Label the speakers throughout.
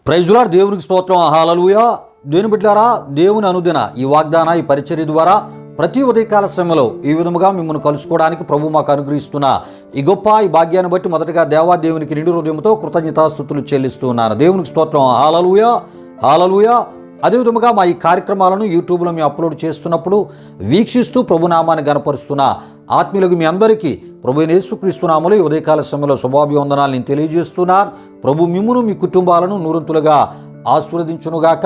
Speaker 1: Praise lord. దేవునికి స్తోత్రం. హల్లెలూయా. దేవుని బిడ్డలారా, దేవుని అనుదిన ఈ వాగ్దాన ఈ పరిచర్య ద్వారా ప్రతి ఉదయకాల సమయంలో ఈ విధముగా మిమ్మల్ని కలుసుకోవడానికి ప్రభు మాకు అనుగ్రహిస్తున్న ఈ గొప్ప ఈ భాగ్యాన్ని బట్టి మొదటగా దేవునికి నిండు హృదయంతో కృతజ్ఞతాస్తుతులు చెల్లిస్తూ ఉన్నాను. దేవునికి స్తోత్రం. హల్లెలూయా, హల్లెలూయా. అదేవిధముగా మా ఈ కార్యక్రమాలను యూట్యూబ్లో మేము అప్లోడ్ చేస్తున్నప్పుడు వీక్షిస్తూ ప్రభునామాన్ని గణపరుస్తున్న ఆత్మీయులకు మీ అందరికీ ప్రభు యేసుక్రీస్తు నామములో ఈ ఉదయకాల సమయంలో శుభాభివందనాలు నేను తెలియజేస్తున్నాను. ప్రభు మిమ్మును మీ కుటుంబాలను నూరంతులుగా ఆశీర్వదించునుగాక.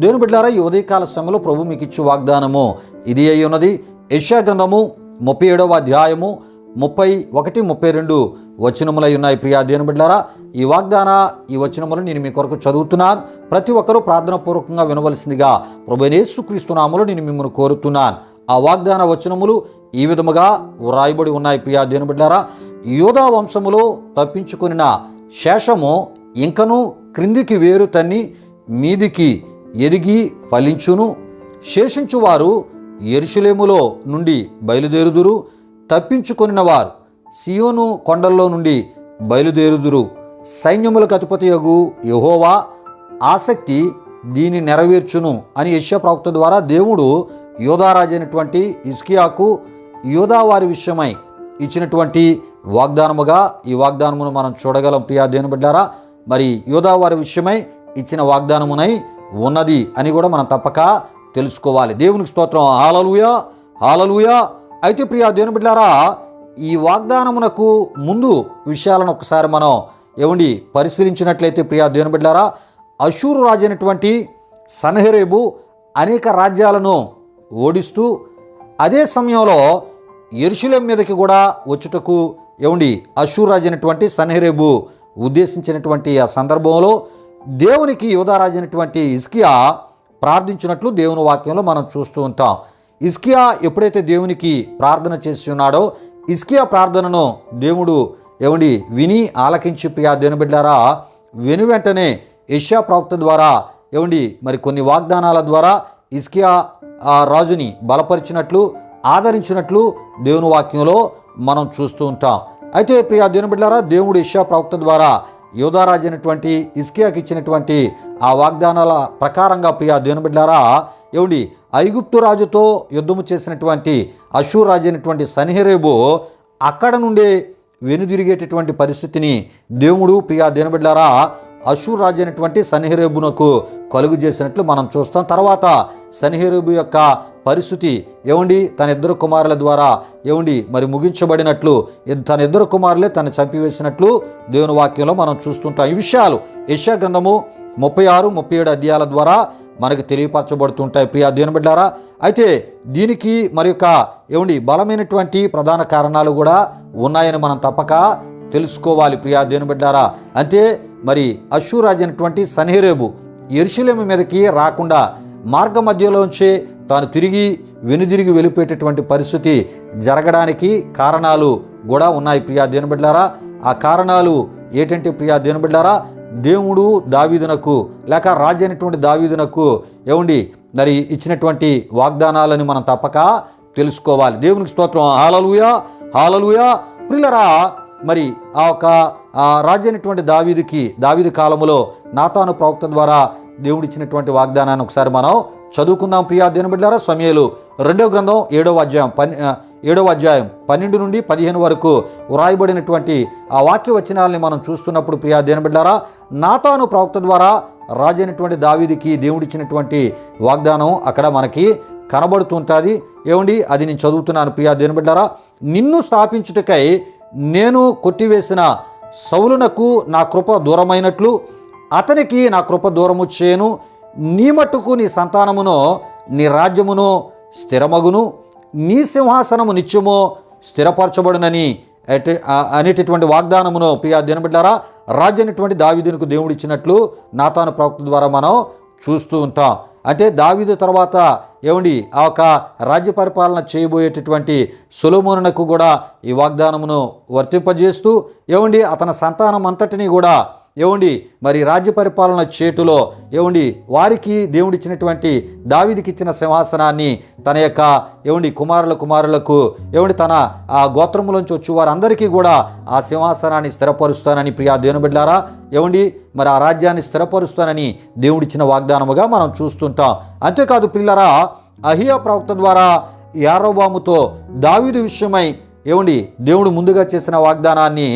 Speaker 1: దేవుని బిడ్డలారా, ఈ ఉదయకాల సమయంలో ప్రభు మీకు ఇచ్చే వాగ్దానము ఇది అయి ఉన్నది. యెషయా గ్రంథము 37వ అధ్యాయము 31, 32 వచనములై ఉన్నాయి. ప్రియా దేవుని బిడ్డలారా, ఈ వచనములు నేను మీ కొరకు చదువుతున్నాను. ప్రతి ఒక్కరూ ప్రార్థనాపూర్వకంగా వినవలసిందిగా ప్రభు యేసుక్రీస్తు నామములో నేను మిమ్మల్ని కోరుతున్నాను. ఆ వాగ్దాన వచనములు ఈ విధముగా వ్రాయబడి ఉన్నాయి. ప్రియా దేవుని బిడ్డలారా, యూదా వంశములో తప్పించుకొనిన శేషము ఇంకను క్రిందికి వేరు తన్ని మీదికి ఎదిగి ఫలించును. శేషించువారు యెరూషలేములో నుండి బయలుదేరుదురు. తప్పించుకొనిన వారు సియోను కొండల్లో నుండి బయలుదేరుదురు. సైన్యములకు అధిపతియగు యెహోవా ఆసక్తి దీన్ని నెరవేర్చును అని యెషయా ప్రవక్త ద్వారా దేవుడు యూదారాజు అయినటువంటి హిజ్కియాకు యూదా వారి విషయమై ఇచ్చినటువంటి వాగ్దానముగా ఈ వాగ్దానమును మనం చూడగలం. ప్రియా దేవుని బిడ్డలారా, మరి యూదా వారి విషయమై ఇచ్చిన వాగ్దానమునై ఉన్నది అని కూడా మనం తప్పక తెలుసుకోవాలి. దేవునికి స్తోత్రం. హల్లెలూయా, హల్లెలూయా. అయితే ప్రియా దేవుని బిడ్డలారా, ఈ వాగ్దానమునకు ముందు విషయాలను ఒకసారి మనం పరిశీలించినట్లయితే ప్రియా దేవుని బిడ్డలారా, అషూరు రాజు అయినటువంటి సన్హెరీబు అనేక రాజ్యాలను ఓడిస్తూ అదే సమయంలో యెరూషలేము మీదకి కూడా వచ్చుటకు అషూరు రాజు అయినటువంటి సన్హెరీబు ఉద్దేశించినటువంటి ఆ సందర్భంలో దేవునికి యూదారాజు అయినటువంటి హిజ్కియా ప్రార్థించినట్లు దేవుని వాక్యంలో మనం చూస్తూ ఉంటాం. హిజ్కియా ఎప్పుడైతే దేవునికి ప్రార్థన చేసి ఉన్నాడో హిజ్కియా ప్రార్థనను దేవుడు విని ఆలకించి ప్రియా దేవుని బిడ్డలారా, వెంటనే యెషయా ప్రవక్త ద్వారా మరి కొన్ని వాగ్దానాల ద్వారా హిజ్కియా రాజుని బలపరిచినట్లు ఆదరించినట్లు దేవుని వాక్యంలో మనం చూస్తూ ఉంటాం. అయితే ప్రియా దేవుని బిడ్డలారా, దేవుడు యెషయా ప్రవక్త ద్వారా యూదారాజు అయినటువంటి హిజ్కియాకి ఇచ్చినటువంటి ఆ వాగ్దానాల ప్రకారంగా ప్రియా దేవుని బిడ్డలారా, ఐగుప్తు రాజుతో యుద్ధము చేసినటువంటి అషూరు రాజు అయినటువంటి సన్హెరీబు అక్కడ నుండే వెనుదిరిగేటటువంటి పరిస్థితిని దేవుడు ప్రియా దేవుని బిడ్డలారా అషూరు రాజు అయినటువంటి సన్హెరీబునకు కలుగు చేసినట్లు మనం చూస్తాం. తర్వాత సన్హెరీబు యొక్క పరిస్థితి తన ఇద్దరు కుమారుల ద్వారా మరి ముగించబడినట్లు, తన ఇద్దరు కుమారులే తను చంపివేసినట్లు దేవుని వాక్యంలో మనం చూస్తుంటాం. ఈ విషయాలు యెషయా గ్రంథము 36, 37 అధ్యాయాల ద్వారా మనకు తెలియపరచబడుతుంటాయి. ప్రియా దేవుని బిడ్డలారా, అయితే దీనికి మరి యొక్క బలమైనటువంటి ప్రధాన కారణాలు కూడా ఉన్నాయని మనం తప్పక తెలుసుకోవాలి. ప్రియా దేవుని బిడ్డలారా, అంటే మరి అషూరు రాజు అయినటువంటి సన్హెరీబు యెరూషలేము మీదకి రాకుండా మార్గ మధ్యలోంచే తాను వెనుదిరిగి వెళ్ళిపోయేటటువంటి పరిస్థితి జరగడానికి కారణాలు కూడా ఉన్నాయి. ప్రియా దేవుని బిడ్డలారా, ఆ కారణాలు ఏంటంటే ప్రియా దేవుని బిడ్డలారా, దేవుడు దావీదునకు లేక రాజు అయినటువంటి దావీదునకు మరి ఇచ్చినటువంటి వాగ్దానాలని మనం తప్పక తెలుసుకోవాలి. దేవునికి స్తోత్రం. హల్లెలూయా, హల్లెలూయా. ప్రియులారా, మరి ఆ ఒక రాజు అయినటువంటి దావీదు కాలములో నాతాను ప్రవక్త ద్వారా దేవుడిచ్చినటువంటి వాగ్దానాన్ని ఒకసారి మనం చదువుకుందాం. ప్రియా దేవుని బిడ్డలారా, సమూయేలు 2వ గ్రంథం 7వ అధ్యాయం 12 నుండి 15 వరకు వ్రాయబడినటువంటి ఆ వాక్య వచనాలని మనం చూస్తున్నప్పుడు ప్రియా దేవుని బిడ్డలారా, నాతాను ప్రవక్త ద్వారా రాజు అయినటువంటి దావీదుకి దేవుడిచ్చినటువంటి వాగ్దానం అక్కడ మనకి కనబడుతుంటుంది. అది నేను చదువుతున్నాను. ప్రియా దేవుని బిడ్డలారా, నిన్ను స్థాపించుటకై నేను కొట్టివేసిన సౌలునకు నా కృప దూరమైనట్లు అతనికి నా కృప దూరము చేయను. నీ మట్టుకు నీ సంతానమును నీ రాజ్యమును స్థిరమగును, నీ సింహాసనము నిత్యము స్థిరపరచబడునని అనేటటువంటి వాగ్దానమును ప్రియా దేవుని బిడ్డలారా రాజు అయినటువంటి దావీదునకు దేవుడు ఇచ్చినట్లు నాతాను ప్రవక్త ద్వారా మనం చూస్తూ ఉంటాం. అంటే దావీదు తర్వాత ఆ ఒక రాజ్య పరిపాలన చేయబోయేటటువంటి సొలొమోనునకు కూడా ఈ వాగ్దానమును వర్తింపజేస్తూ అతని సంతానం అంతటినీ కూడా ఏమండి మరి రాజ్య పరిపాలన చేటులో ఏమండి వారికి దేవుడిచ్చినటువంటి దావీదుకి ఇచ్చిన సింహాసనాన్ని తన యొక్క ఏమండి కుమారులకు ఏమండి తన ఆ గోత్రములోంచి వచ్చి వారందరికీ కూడా ఆ సింహాసనాన్ని స్థిరపరుస్తానని ప్రియా దేవుని బిడ్డలారా ఏమండి మరి ఆ రాజ్యాన్ని స్థిరపరుస్తానని దేవుడిచ్చిన వాగ్దానముగా మనం చూస్తుంటాం. అంతేకాదు పిల్లరా, అహియా ప్రవక్త ద్వారా యారోబాముతో దావీదు విషయమై ఏమండి దేవుడు ముందుగా చేసిన వాగ్దానాన్ని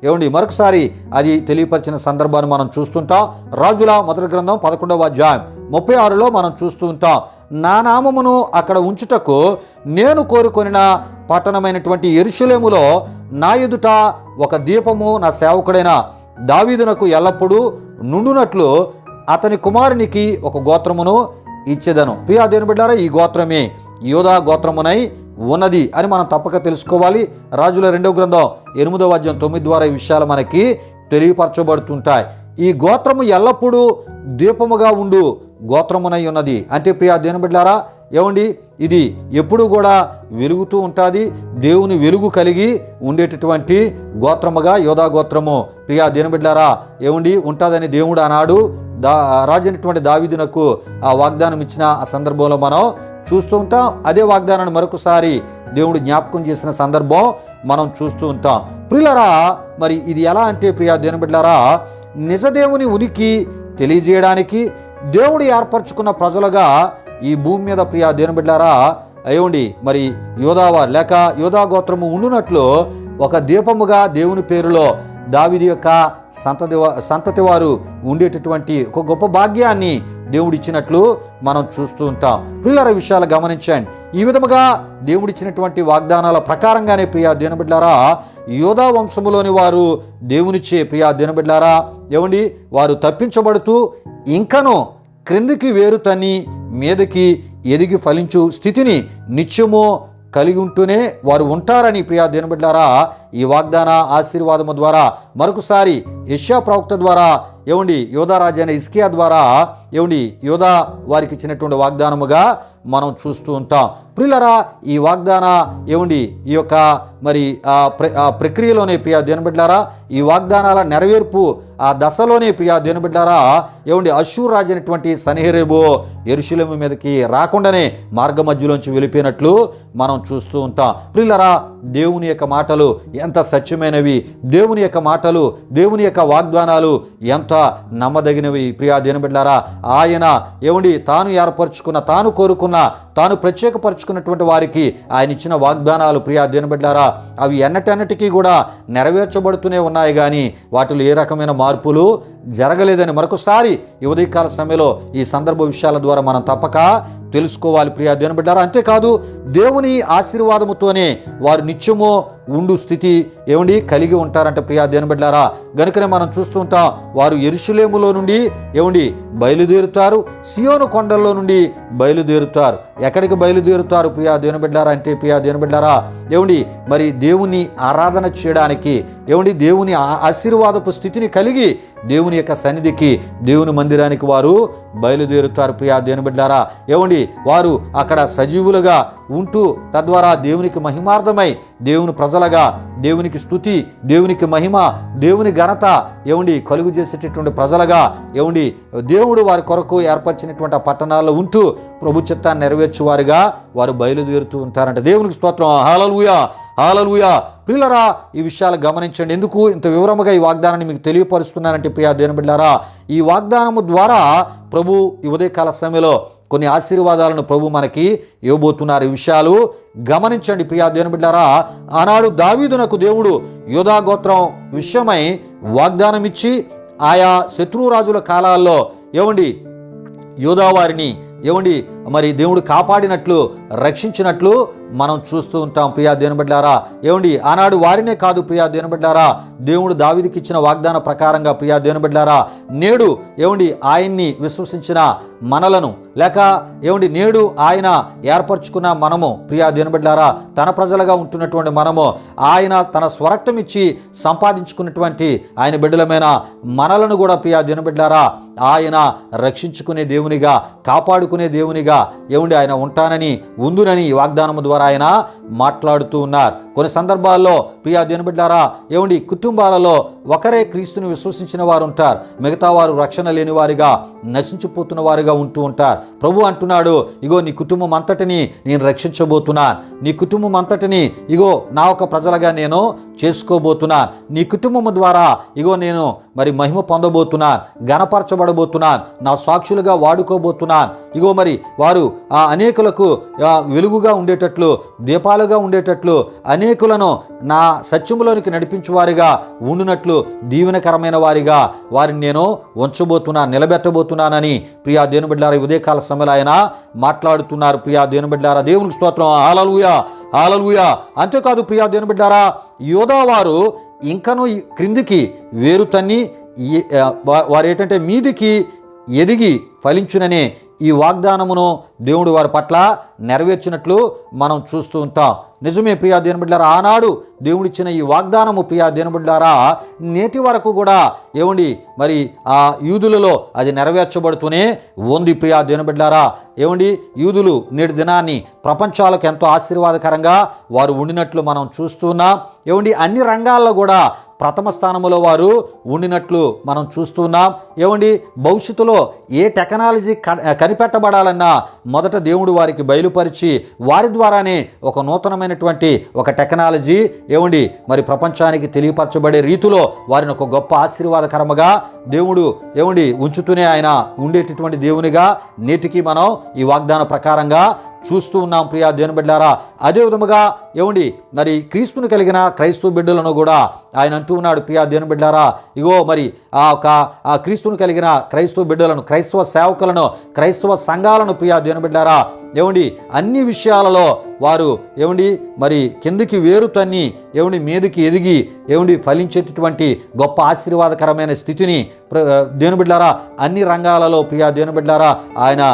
Speaker 1: ఏమండి మరొకసారి అది తెలియపరిచిన సందర్భాన్ని మనం చూస్తుంటాం. రాజుల మొదటి గ్రంథం 11వ అధ్యాయం 36లో మనం చూస్తూ ఉంటాం. నా నామమును అక్కడ ఉంచుటకు నేను కోరుకొనిన పట్టణమైనటువంటి యెరూషలేములో నా ఎదుట ఒక దీపము నా సేవకుడైన దావీదునకు ఎల్లప్పుడూ నుండునట్లు అతని కుమారునికి ఒక గోత్రమును ఇచ్చేదను. ప్రియా దేవుని బిడ్డారా, ఈ గోత్రమే యోధా గోత్రమునై ఉన్నది అని మనం తప్పక తెలుసుకోవాలి. రాజుల 2వ గ్రంథం 8వ అధ్యాయం 9 ద్వారా ఈ విషయాలు మనకి తెలియపరచబడుతుంటాయి. ఈ గోత్రము ఎల్లప్పుడూ దీపముగా ఉండు గోత్రమునై ఉన్నది అంటే ప్రియా దేవుని బిడ్డలారా ఏమండి ఇది ఎప్పుడు కూడా వెలుగుతూ ఉంటుంది. దేవుని వెలుగు కలిగి ఉండేటటువంటి గోత్రముగా యోధా గోత్రము ప్రియా దేవుని బిడ్డలారా ఏమండి ఉంటుందని దేవుడు ఆనాడు రాజైనటువంటి దావీదునకు ఆ వాగ్దానం ఇచ్చిన ఆ సందర్భంలో మనం చూస్తూ ఉంటాం. అదే వాగ్దానాన్ని మరొకసారి దేవుడు జ్ఞాపకం చేసిన సందర్భం మనం చూస్తూ ఉంటాం. ప్రియులరా, మరి ఇది ఎలా అంటే ప్రియా దేవుని బిడ్డలారా నిజదేవుని ఉనికి తెలియజేయడానికి దేవుడు ఏర్పరచుకున్న ప్రజలుగా ఈ భూమి మీద ప్రియా దేవుని బిడ్డలారా అయ్యండి మరి యోధావారు లేక యోధా గోత్రము ఉండునట్లు ఒక దీపముగా దేవుని పేరులో దావీదు యొక్క సంతతి వారు ఉండేటటువంటి ఒక గొప్ప భాగ్యాన్ని దేవుడిచ్చినట్లు మనం చూస్తూ ఉంటాం. పిల్లల విషయాలు గమనించండి. ఈ విధముగా దేవుడిచ్చినటువంటి వాగ్దానాల ప్రకారంగానే ప్రియా దేవుని బిడ్డలారా యోధా వంశములోని వారు దేవునిచ్చే ప్రియా దేవుని బిడ్డలారా ఏమండి వారు తప్పించబడుతూ ఇంకనూ క్రిందికి వేరు తన్ని మీదకి ఎదిగి ఫలించు స్థితిని నిత్యము కలిగి ఉంటూనే వారు ఉంటారని ప్రియా దేవుని బిడ్డలారా ఈ వాగ్దాన ఆశీర్వాదము ద్వారా మరొకసారి యెషయా ప్రవక్త ద్వారా ఏమండి యోధా రాజైన హిజ్కియా ద్వారా ఏమండి యోధా వారికి ఇచ్చినటువంటి వాగ్దానముగా మనం చూస్తూ ఉంటాం. ప్రియులరా, ఈ వాగ్దాన ఏమండి ఈ యొక్క మరి ఆ ప్రక్రియలోనే ప్రియా దేవుని బిడ్డలారా ఈ వాగ్దానాల నెరవేర్పు ఆ దశలోనే ప్రియా దేవుని బిడ్డలారా ఏమండి అష్షూరు రాజు అయినటువంటి సన్హెరీబు యెరూషలేము మీదకి రాకుండానే మార్గ మధ్యలోంచి వెళ్ళిపోయినట్లు మనం చూస్తూ ఉంటాం. ప్రియులరా, దేవుని యొక్క మాటలు ఎంత సత్యమైనవి, దేవుని యొక్క మాటలు దేవుని యొక్క వాగ్దానాలు ఎంత నమ్మదగినవి ప్రియా దేవుని బిడ్డలారా ఆయన ఏమండి తాను ఏర్పరచుకున్న తాను కోరుకున్న తాను ప్రత్యేకపరుచుకున్నటువంటి వారికి ఆయన ఇచ్చిన వాగ్దానాలు ప్రియా దేవుని బిడ్డలారా అవి ఎన్నటన్నిటికీ కూడా నెరవేర్చబడుతూనే ఉన్నాయి కానీ వాటిలో ఏ రకమైన మార్పులు జరగలేదని మరొకసారి ఈ ఉదయకాల సమయంలో ఈ సందర్భ విషయాల ద్వారా మనం తప్పక తెలుసుకోవాలి ప్రియా దేవుని బిడ్డలారా. అంతేకాదు దేవుని ఆశీర్వాదముతోనే వారు నిత్యము ఉండు స్థితి ఏమండి కలిగి ఉంటారంట ప్రియా దేవుని బిడ్డలారా. గనుకనే మనం చూస్తూ ఉంటాం వారు యెరూషలేములో నుండి ఏమండి బయలుదేరుతారు, సియోను కొండల్లో నుండి బయలుదేరుతారు. ఎక్కడికి బయలుదేరుతారు ప్రియా దేవుని బిడ్డలారా అంటే ప్రియా దేవుని బిడ్డలారా ఏమండి మరి దేవుని ఆరాధన చేయడానికి ఏమండి దేవుని ఆశీర్వాదపు స్థితిని కలిగి దేవుని యొక్క సన్నిధికి దేవుని మందిరానికి వారు బయలుదేరుతారు ప్రియా దేవుని బిడ్డలారా ఏమండి వారు అక్కడ సజీవులుగా ఉంటూ తద్వారా దేవునికి మహిమార్థమై దేవుని ప్రజలుగా దేవునికి స్తుతి దేవునికి మహిమ దేవుని ఘనత ఏమండి కలుగు చేసేటటువంటి ప్రజలుగా ఏమండి దేవుడు వారి కొరకు ఏర్పరిచినటువంటి ఆ పట్టణాల్లో ఉంటూ ప్రభు చిత్తాన్ని నెరవేర్చువారుగా వారు బయలుదేరుతూ ఉంటారంట. దేవునికి స్తోత్రం. హల్లెలూయా, హల్లెలూయా. ప్రియులరా, ఈ విషయాలు గమనించండి. ఎందుకు ఇంత వివరముగా ఈ వాగ్దానాన్ని మీకు తెలియపరుస్తున్నానంటే ప్రియా దేవుని బిడ్డలారా ఈ వాగ్దానము ద్వారా ప్రభు ఈ ఉదయకాల సమయంలో కొన్ని ఆశీర్వాదాలను ప్రభు మనకి ఇవ్వబోతున్నారు. ఈ విషయాలు గమనించండి ప్రియా దేవుని బిడ్డలారా. ఆనాడు దావీదునకు దేవుడు యోధా గోత్రం విషయమై వాగ్దానం ఇచ్చి ఆయా శత్రురాజుల కాలాల్లో ఏమండి యోధా వారిని ఏమండి మరి దేవుడు కాపాడినట్లు రక్షించినట్లు మనం చూస్తూ ఉంటాం ప్రియా దేవుని బిడ్డలారా ఏమండి ఆనాడు వారినే కాదు ప్రియా దేవుని బిడ్డలారా దేవుడు దావీదుకి ఇచ్చిన వాగ్దాన ప్రకారంగా ప్రియా దేవుని బిడ్డలారా నేడు ఏమండి ఆయన్ని విశ్వసించిన మనలను లేక ఏమండి నేడు ఆయన ఏర్పరచుకున్న మనము ప్రియా దేవుని బిడ్డలారా తన ప్రజలుగా ఉంటున్నటువంటి మనము ఆయన తన స్వరక్తం ఇచ్చి సంపాదించుకున్నటువంటి ఆయన బిడ్డలమైన మనలను కూడా ప్రియా దేవుని బిడ్డలారా ఆయన రక్షించుకునే దేవునిగా కాపాడుకునే దేవునిగా ఏమండి ఆయన ఉంటానని ఉందునని వాగ్దానము ద్వారా ఆయన మాట్లాడుతూ ఉన్నారు. కొన్ని సందర్భాల్లో ప్రియా దేవుని బిడ్డలారా ఏమండి కుటుంబాలలో ఒకరే క్రీస్తుని విశ్వసించిన వారు ఉంటారు, మిగతా వారు రక్షణ లేని వారిగా నశించిపోతున్న వారిగా ఉంటూ ఉంటారు. ప్రభు అంటున్నాడు, ఇగో నీ కుటుంబం అంతటిని నేను రక్షించబోతున్నాను, నీ కుటుంబం అంతటిని ఇగో నా ఒక ప్రజలుగా నేను చేసుకోబోతున్నాను, నీ కుటుంబం ద్వారా ఇగో నేను మరి మహిమ పొందబోతున్నాను, ఘనపరచబడబోతున్నాను, నా సాక్షులుగా వాడుకోబోతున్నాను. ఇగో మరి వారు అనేకులకు వెలుగుగా ఉండేటట్లు, దీపాలుగా ఉండేటట్లు, అనేకులను నా సత్యములోనికి నడిపించువారిగా ఉండునట్లు దీవెనకరమైన వారిగా వారిని నేను ఉంచబోతున్నాను, నిలబెట్టబోతున్నానని ప్రియా దేవుని బిడ్డలారా ఉదయకాల సమయంలో ఆయన మాట్లాడుతున్నారు. ప్రియా దేవుని బిడ్డలారా దేవునికి స్తోత్రం, హల్లెలూయా హల్లెలూయా. అంతేకాదు ప్రియా దేవుని బిడ్డలారా యోధా వారు ఇంకను క్రిందికి వేరు తన్ని వారు ఏంటంటే మీదికి ఎదిగి ఫలించుననే ఈ వాగ్దానమును దేవుడు వారి పట్ల నెరవేర్చినట్లు మనం చూస్తూ ఉంటాం. నిజమే ప్రియా దేవుని బిడ్డలారా, ఆనాడు దేవుడిచ్చిన ఈ వాగ్దానము ప్రియా దేవుని బిడ్డలారా నేటి వరకు కూడా ఏమండి మరి ఆ యూదులలో అది నెరవేర్చబడుతూనే ఉంది. ప్రియా దేవుని బిడ్డలారా ఏమండి యూదులు నేటి దినాన్ని ప్రపంచాలకు ఎంతో ఆశీర్వాదకరంగా వారు ఉండినట్లు మనం చూస్తున్నాం. ఏమండి అన్ని రంగాల్లో కూడా ప్రథమ స్థానంలో వారు ఉండినట్లు మనం చూస్తున్నాం. ఏమండి భవిష్యత్తులో ఏ టెక్నాలజీ కనిపెట్టబడాలన్నా మొదట దేవుడు వారికి బయలుపరిచి వారి ద్వారానే ఒక నూతనమైనటువంటి ఒక టెక్నాలజీ ఏమండి మరి ప్రపంచానికి తెలియపరచబడే రీతిలో వారిని ఒక గొప్ప ఆశీర్వాదకరముగా దేవుడు ఏమండి ఉంచుతూనే ఆయన ఉండేటటువంటి దేవునిగా నేటికి మనం ఈ వాగ్దాన ప్రకారంగా చూస్తూ ఉన్నాం. ప్రియా దేవుని బిడ్డలారా అదే విధముగా ఏమండి మరి క్రీస్తుని కలిగిన క్రైస్తవ బిడ్డలను కూడా ఆయన అంటూ ఉన్నాడు. ప్రియా దేవుని బిడ్డలారా ఇగో మరి ఆ క్రీస్తుని కలిగిన క్రైస్తవ బిడ్డలను, క్రైస్తవ సేవకులను, క్రైస్తవ సంఘాలను ప్రియా దేవుని బిడ్డలారా ఏమండి అన్ని విషయాలలో వారు ఏమండి మరి కిందికి వేరు తన్ని ఏమండి మీదకి ఎదిగి ఏమండి ఫలించేటటువంటి గొప్ప ఆశీర్వాదకరమైన స్థితిని దేవుని బిడ్డలారా అన్ని రంగాలలో ప్రియా దేవుని బిడ్డలారా ఆయన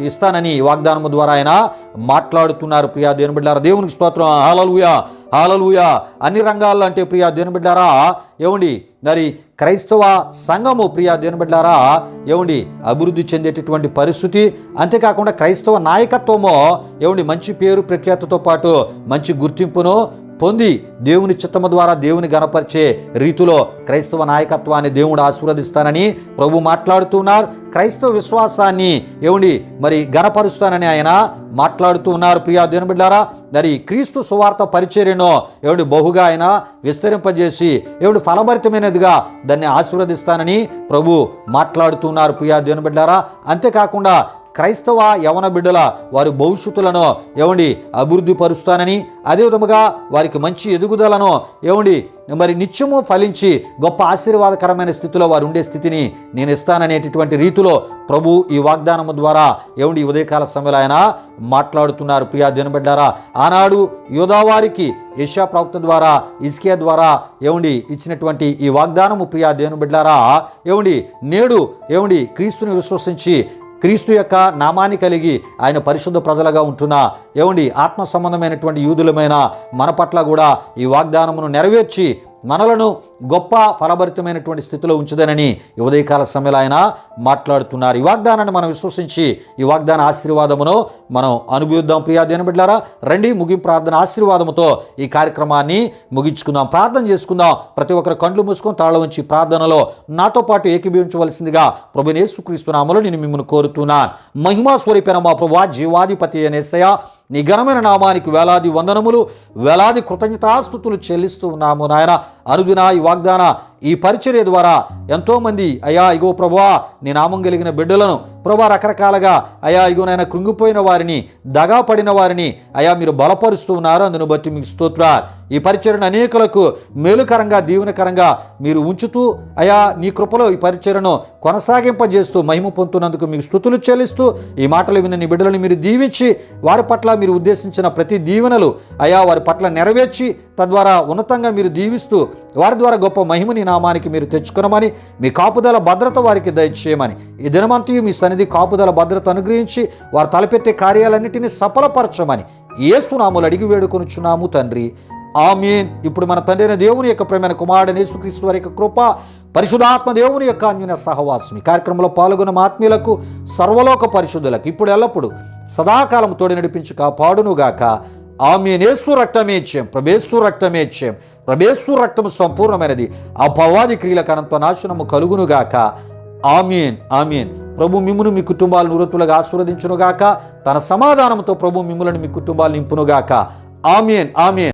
Speaker 1: ఇస్తానని వాగ్దానము ద్వారా ఆయన మాట్లాడుతున్నారు. ప్రియా దేవుని బిడ్డలారా దేవునికి స్తోత్రం, హల్లెలూయా హల్లెలూయా. అన్ని రంగాల్లో అంటే ప్రియా దేవుని బిడ్డలారా ఏమండి మరి క్రైస్తవ సంఘము ప్రియా దేవుని బిడ్డలారా ఏమండి అభివృద్ధి చెందేటటువంటి పరిస్థితి, అంతేకాకుండా క్రైస్తవ నాయకత్వము ఏమండి మంచి పేరు ప్రఖ్యాతితో పాటు మంచి గుర్తింపును పొంది దేవుని చిత్తము ద్వారా దేవుని గణపరిచే రీతిలో క్రైస్తవ నాయకత్వాన్ని దేవుడు ఆశీర్వదిస్తానని ప్రభు మాట్లాడుతున్నారు. క్రైస్తవ విశ్వాసాన్ని ఏమండి మరి గణపరుస్తానని ఆయన మాట్లాడుతూ ఉన్నారు. ప్రియా దేవుని బిడ్డలారా మరి క్రీస్తు సువార్త పరిచర్యను ఏమిటి బహుగా ఆయన విస్తరింపజేసి ఏమిటి ఫలభరితమైనదిగా దాన్ని ఆశీర్వదిస్తానని ప్రభు మాట్లాడుతున్నారు. ప్రియా దేవుని బిడ్డలారా అంతేకాకుండా క్రైస్తవ యవన బిడ్డల వారి భవిష్యత్తులను ఏమండి అభివృద్ధి పరుస్తానని, అదేవిధముగా వారికి మంచి ఎదుగుదలను ఏమండి మరి నిత్యము ఫలించి గొప్ప ఆశీర్వాదకరమైన స్థితిలో వారు ఉండే స్థితిని నేను ఇస్తాననేటటువంటి రీతిలో ప్రభు ఈ వాగ్దానము ద్వారా ఏమండి ఉదయకాల సమయంలో ఆయన మాట్లాడుతున్నారు. ప్రియా దేవుని బిడ్డలారా ఆనాడు యోధావారికి యెషయా ప్రవక్త ద్వారా హిజ్కియా ద్వారా ఏమండి ఇచ్చినటువంటి ఈ వాగ్దానము ప్రియా దేవుని బిడ్డలారా ఏమండి నేడు ఏమండి క్రీస్తుని విశ్వసించి క్రీస్తు యొక్క నామాన్ని కలిగి ఆయన పరిశుద్ధ ప్రజలుగా ఉంటున్న ఏమండి ఆత్మ సంబంధమైనటువంటి యూదులమైన మన పట్ల కూడా ఈ వాగ్దానమును నెరవేర్చి మనలను గొప్ప ఫలభరితమైనటువంటి స్థితిలో ఉంచుదనని ఉదయకాల సమయంలో ఆయన మాట్లాడుతున్నారు. ఈ వాగ్దానాన్ని మనం విశ్వసించి ఈ వాగ్దాన ఆశీర్వాదమును మనం అనుభవిద్దాం. ప్రియా దేవుని బిడ్డలారా రండి ముగింపు ప్రార్థన ఆశీర్వాదముతో ఈ కార్యక్రమాన్ని ముగించుకుందాం, ప్రార్థన చేసుకుందాం. ప్రతి ఒక్కరు కండ్లు మూసుకొని తాళ ఉంచి ప్రార్థనలో నాతో పాటు ఏకీభవించవలసిందిగా ప్రభువైన యేసుక్రీస్తు నామములో నేను మిమ్మల్ని కోరుతున్నాను. మహిమా స్వరూపైన మా ప్రభువా జీవాధిపతి అయిన యేసయ్యా నీ ఘనమైన నామానికి వేలాది వందనములు, వేలాది కృతజ్ఞతాస్తుతులు చెల్లిస్తూ ఉన్నాము నాయన. అనుదిన ఈ వాగ్దాన ఈ పరిచర్య ద్వారా ఎంతోమంది అయా ఇగో ప్రభువా నీ నామం కలిగిన బిడ్డలను ప్రభా రకరకాలుగా అయా ఇగోనైనా కృంగిపోయిన వారిని, దగా పడిన వారిని అయా మీరు బలపరుస్తూ ఉన్నారు. అందును బట్టి మీకు స్తోత్రాలు. ఈ పరిచర్యను అనేకులకు మేలుకరంగా దీవెనకరంగా మీరు ఉంచుతూ అయా నీ కృపలో ఈ పరిచర్యను కొనసాగింపజేస్తూ మహిమ పొందుతున్నందుకు మీకు స్తుతులు చెల్లిస్తూ ఈ మాటలు విన్న నీ బిడ్డలను మీరు దీవించి వారి పట్ల మీరు ఉద్దేశించిన ప్రతి దీవెనలు అయా వారి పట్ల నెరవేర్చి తద్వారా ఉన్నతంగా మీరు దీవిస్తూ వారి ద్వారా గొప్ప మహిమని నామానికి మీరు తెచ్చుకునమని, మీ కాపుదల భద్రత వారికి దయచేయమని, ఈ దినమంతయు మీ సన్నిధి కాపుదల భద్రత అనుగ్రహించి వారు తలపెట్టే కార్యాలన్నింటినీ సఫలపరచమని యేసు నామములో అడిగి వేడుకొనుచున్నాము తండ్రి, ఆమేన్. ఇప్పుడు మన తండ్రి అయిన దేవుని యొక్క ప్రేమైన కుమారుడైన యేసుక్రీస్తు వారి యొక్క కృప, పరిశుద్ధాత్మ దేవుని యొక్క అన్యోన్య సహవాసం ఈ కార్యక్రమంలో పాల్గొన్న ఆత్మీయులకు సర్వలోక పరిశుద్ధులకు ఇప్పుడు ఎల్లప్పుడు సదాకాలం తోడి నడిపించు కాపాడునుగాక. ఆమేన్. యేసు రక్తమే జయం, ప్రభేసు రక్తమే జయం, ప్రభేసు రక్తము సంపూర్ణమైనది. అపవాది క్రియలకు అనంత నాశనము కలుగునుగాక. ఆమేన్, ఆమేన్. ప్రభు మిమ్మును మీ కుటుంబాలను నూరతులుగా ఆశీర్వదించునుగాక. తన సమాధానంతో ప్రభు మిమ్ములను మీ కుటుంబాలు నింపునుగాక. ఆమేన్, ఆమేన్.